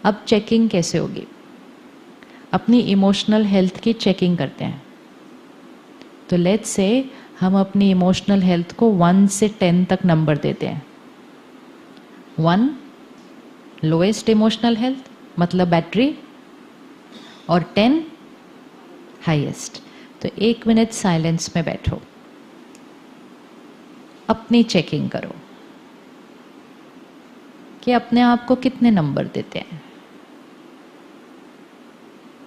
अब चेकिंग कैसे होगी? अपनी इमोशनल हेल्थ की चेकिंग करते हैं। तो लेट्स से हम अपनी इमोशनल हेल्थ को 1 से 10 तक नंबर देते हैं। 1 लोएस्ट इमोशनल हेल्थ मतलब बैटरी, और 10 हाईएस्ट। तो 1 मिनट साइलेंस में बैठो, अपनी चेकिंग करो कि अपने आप को कितने नंबर देते हैं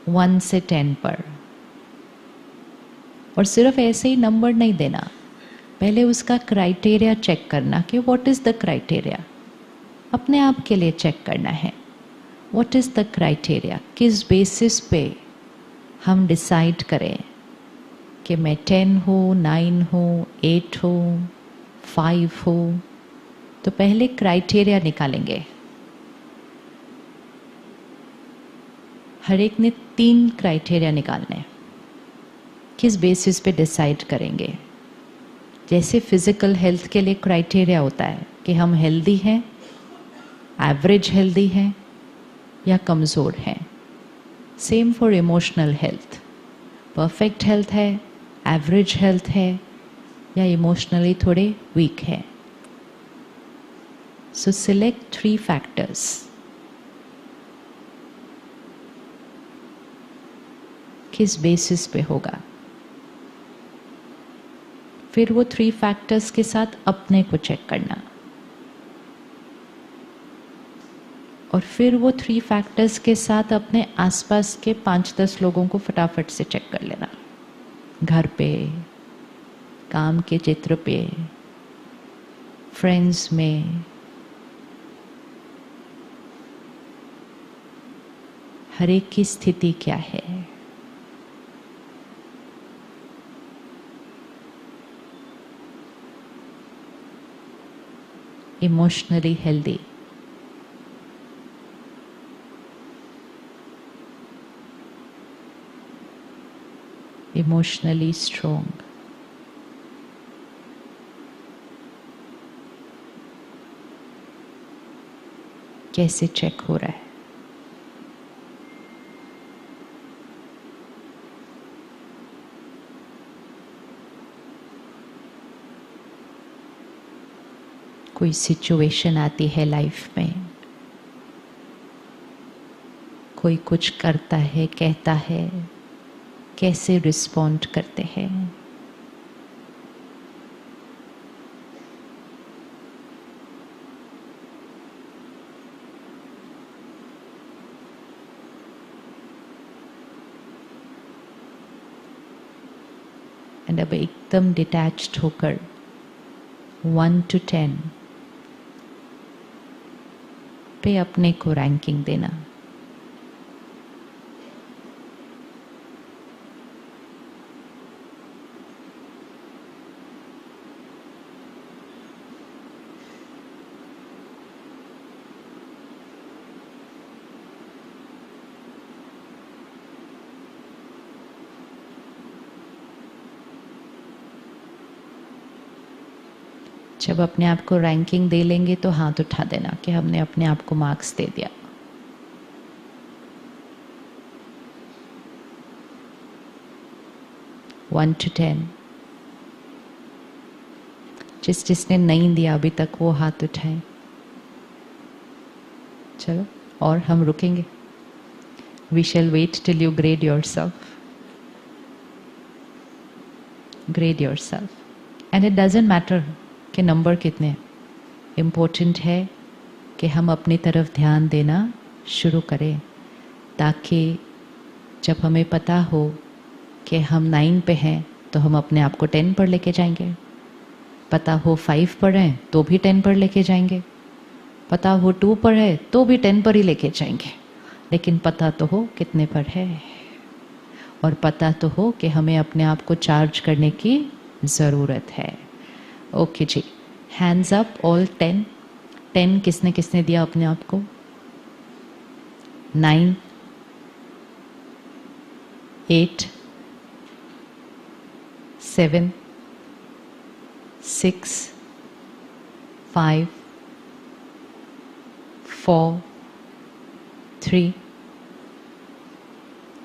1 से 10 पर। और सिर्फ ऐसे ही नंबर नहीं देना, पहले उसका क्राइटेरिया चेक करना कि व्हाट इज़ द क्राइटेरिया। अपने आप के लिए चेक करना है व्हाट इज़ द क्राइटेरिया, किस बेसिस पे हम डिसाइड करें कि मैं 10 हूँ, 9 हूँ, 8 हूँ, 5 हूँ। तो पहले क्राइटेरिया निकालेंगे। हर एक ने 3 क्राइटेरिया निकालने। किस बेसिस पे डिसाइड करेंगे? जैसे फिजिकल हेल्थ के लिए क्राइटेरिया होता है कि हम हेल्दी हैं, एवरेज हेल्दी हैं या कमज़ोर हैं। Same for emotional health, perfect health है, एवरेज हेल्थ है या इमोशनली थोड़े वीक है। सो सिलेक्ट 3 फैक्टर्स। किस बेसिस पे होगा? फिर वो 3 फैक्टर्स के साथ अपने को चेक करना, और फिर वो 3 फैक्टर्स के साथ अपने आसपास के 5-10 लोगों को फटाफट से चेक कर लेना। घर पे, काम के क्षेत्र पे, फ्रेंड्स में, हर एक की स्थिति क्या है। इमोशनली हेल्दी, इमोशनली स्ट्रोंग, कैसे चेक हो रहा है? कोई सिचुएशन आती है लाइफ में, कोई कुछ करता है, कहता है, कैसे रिस्पॉन्ड करते हैं? एंड अब एकदम डिटैच्ड होकर 1 to 10 पे अपने को रैंकिंग देना। जब अपने आप को रैंकिंग दे लेंगे तो हाथ उठा देना कि हमने अपने आप को मार्क्स दे दिया। One two 10। जिसने नहीं दिया अभी तक वो हाथ उठाए। चलो, और हम रुकेंगे। We shall wait till you grade yourself. Grade yourself and it doesn't matter कि नंबर कितने हैं। इम्पोर्टेंट है कि हम अपनी तरफ ध्यान देना शुरू करें, ताकि जब हमें पता हो कि हम 9 पे हैं तो हम अपने आप को 10 पर लेके जाएंगे। पता हो 5 पर हैं तो भी 10 पर लेके जाएंगे। पता हो 2 पर है तो भी 10 पर ही लेके जाएंगे। लेकिन पता तो हो कितने पर है, और पता तो हो कि हमें अपने आप को चार्ज करने की ज़रूरत है। ओके जी, हैंड्स अप ऑल 10। 10 किसने किसने दिया अपने आप को? 9, 8, 7, 6, 5, 4, 3,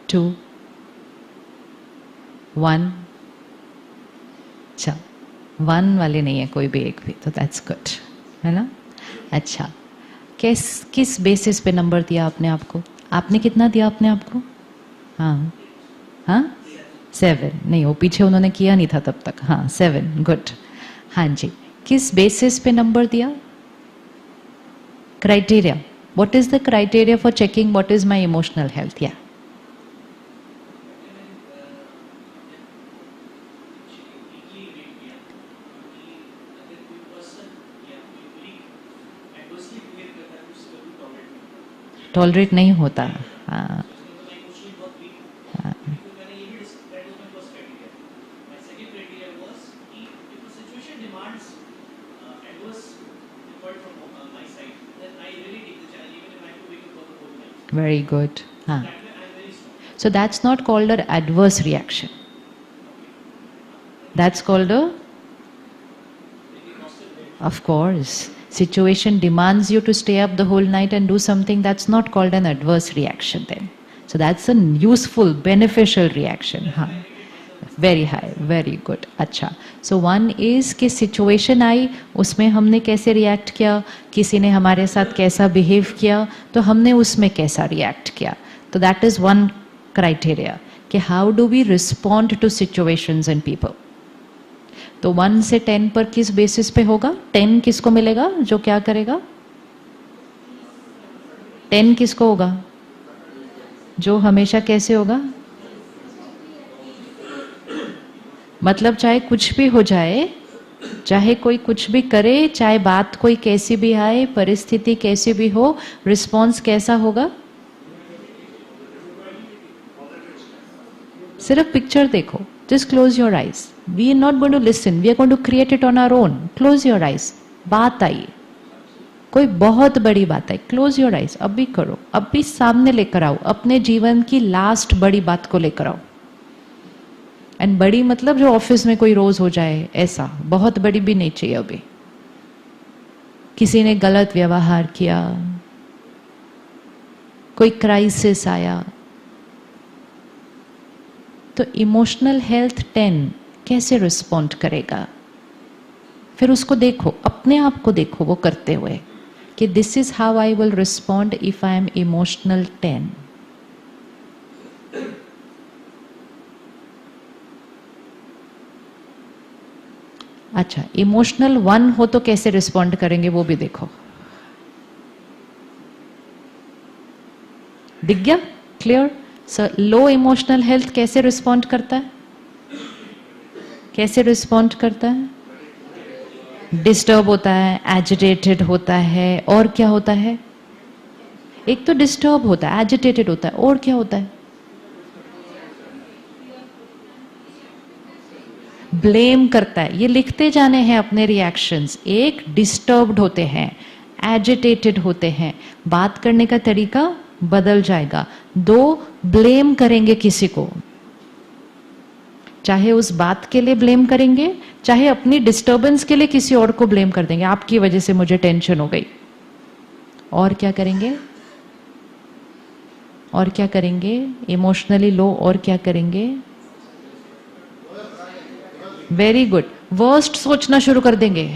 2, 1. अच्छा, 1 वाले नहीं है कोई भी एक भी, तो दैट्स गुड, है ना? अच्छा, किस बेसिस पे नंबर दिया आपने आपको? आपने कितना दिया अपने आप को? हाँ हाँ, 7 नहीं, वो पीछे उन्होंने किया नहीं था तब तक। हाँ 7, गुड। हाँ जी, किस बेसिस पे नंबर दिया? Criteria, what is the criteria for checking what is my emotional health? या टॉलरेट नहीं होता। हाँ हाँ, very good. हाँ, so that's not called an adverse reaction, that's called a, of course, situation demands you to stay up the whole night and do something, that's not called an adverse reaction then. So that's a useful, beneficial reaction. हाँ, very high, very good. अच्छा, सो 1 is कि situation आई, उसमें हमने कैसे react किया, किसी ने हमारे साथ कैसा बिहेव किया तो हमने उसमें कैसा रिएक्ट किया, तो दैट इज 1 क्राइटेरिया कि how do we respond to situations and people. तो 1 से 10 पर किस बेसिस पे होगा? 10 किसको मिलेगा जो क्या करेगा? 10 किसको होगा? जो हमेशा कैसे होगा? मतलब चाहे कुछ भी हो जाए, चाहे कोई कुछ भी करे, चाहे बात कोई कैसी भी आए, परिस्थिति कैसी भी हो, रिस्पॉन्स कैसा होगा? सिर्फ पिक्चर देखो, just close your eyes, we are not going to listen, we are going to create it on our own. Close your eyes, बात आई, कोई बहुत बड़ी बात आई, क्लोज योर आईज, अभी करो, अभी सामने लेकर आओ, अपने जीवन की लास्ट बड़ी बात को लेकर आओ। एंड बड़ी मतलब जो ऑफिस में कोई रोज हो जाए ऐसा, बहुत बड़ी भी नहीं चाहिए। अभी किसी ने गलत व्यवहार किया, कोई क्राइसिस आया, तो इमोशनल हेल्थ 10 कैसे रिस्पॉन्ड करेगा? फिर उसको देखो, अपने आप को देखो वो करते हुए कि this is how I will respond if I am emotional 10। अच्छा, इमोशनल 1 हो तो कैसे रिस्पॉन्ड करेंगे वो भी देखो। दिख गया? क्लियर? सर, लो इमोशनल हेल्थ कैसे रिस्पॉन्ड करता है? कैसे रिस्पॉन्ड करता है? डिस्टर्ब होता है, एजिटेटेड होता है, और क्या होता है? एक तो डिस्टर्ब होता है, एजिटेटेड होता है, और क्या होता है? ब्लेम करता है। ये लिखते जाने हैं अपने रिएक्शंस। एक, डिस्टर्ब्ड होते हैं, एजिटेटेड होते हैं, बात करने का तरीका बदल जाएगा। 2, ब्लेम करेंगे किसी को, चाहे उस बात के लिए ब्लेम करेंगे, चाहे अपनी डिस्टर्बेंस के लिए किसी और को ब्लेम कर देंगे, आपकी वजह से मुझे टेंशन हो गई। और क्या करेंगे? और क्या करेंगे? इमोशनली लो, और क्या करेंगे? वेरी गुड, वर्स्ट सोचना शुरू कर देंगे।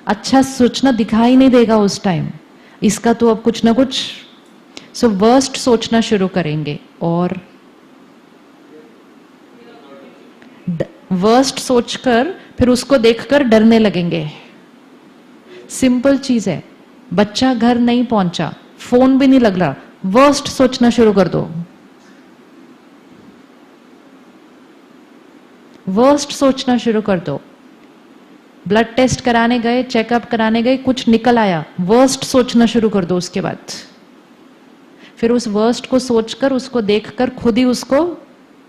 अच्छा सोचना दिखाई नहीं देगा उस टाइम, इसका तो अब कुछ ना कुछ, सो वर्स्ट सोचना शुरू करेंगे। और वर्स्ट सोचकर फिर उसको देखकर डरने लगेंगे। सिंपल चीज है, बच्चा घर नहीं पहुंचा, फोन भी नहीं लग रहा, वर्स्ट सोचना शुरू कर दो। वर्स्ट सोचना शुरू कर दो। ब्लड टेस्ट कराने गए, चेकअप कराने गए, कुछ निकल आया, वर्स्ट सोचना शुरू कर दो। उसके बाद फिर उस वर्स्ट को सोचकर, उसको देखकर खुद ही उसको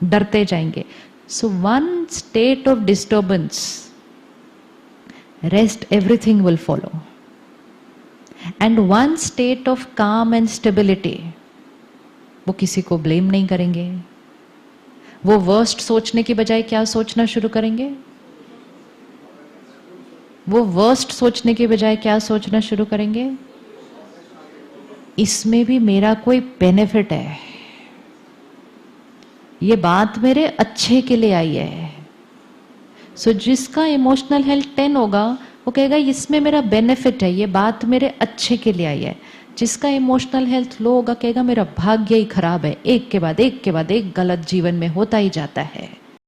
डरते जाएंगे। सो 1 state of disturbance, rest everything will follow. And 1 state of काम एंड स्टेबिलिटी, वो किसी को ब्लेम नहीं करेंगे। वो वर्स्ट सोचने की बजाय क्या सोचना शुरू करेंगे? वो वर्स्ट सोचने की बजाय क्या सोचना शुरू करेंगे? इसमें भी मेरा कोई बेनिफिट है, ये बात मेरे अच्छे के लिए आई है। सो जिसका इमोशनल हेल्थ 10 होगा वो कहेगा इसमें मेरा बेनिफिट है, ये बात मेरे अच्छे के लिए आई है। जिसका इमोशनल हेल्थ लो होगा कहेगा मेरा भाग्य ही खराब है, एक के बाद एक के बाद एक गलत जीवन में होता ही जाता है।